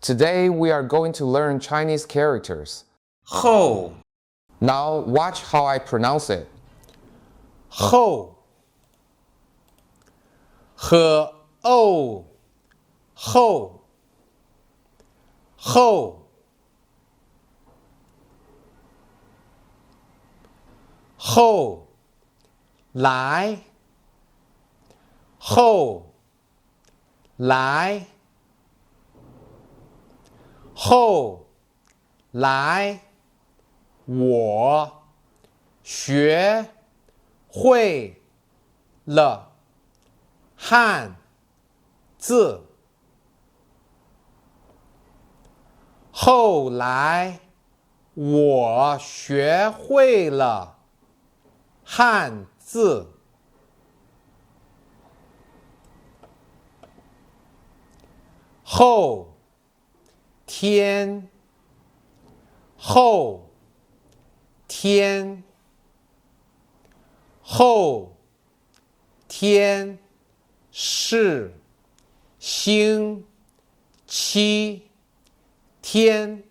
Today we are going to learn Chinese characters. 后 Now watch how I pronounce it. 后和哦后后后来后来后来我学会了汉字。后来我学会了汉字。后天后天后天是星期天。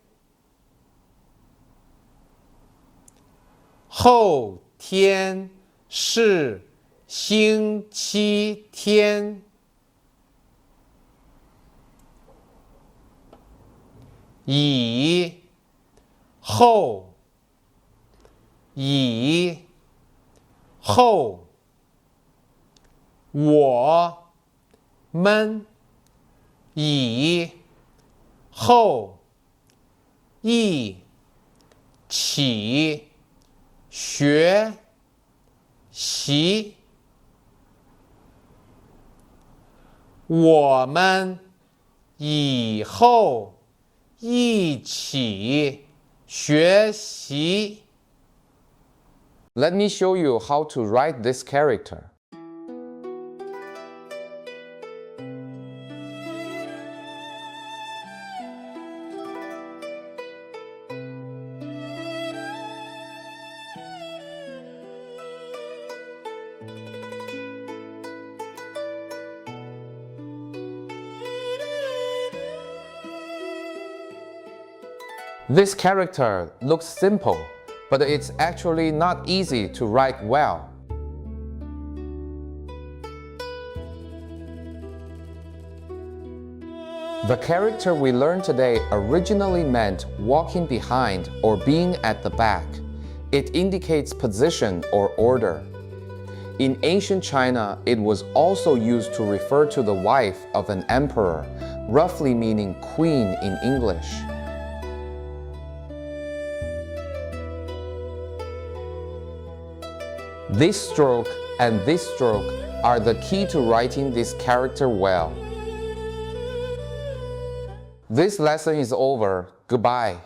后天是星期天。以后以后我们以后一起学习。我们以后一起学习。 Let me show you how to write this character. This character looks simple, but it's actually not easy to write well. The character we learned today originally meant walking behind or being at the back. It indicates position or order. In ancient China, it was also used to refer to the wife of an emperor, roughly meaning queen in English. This stroke and this stroke are the key to writing this character well. This lesson is over. Goodbye.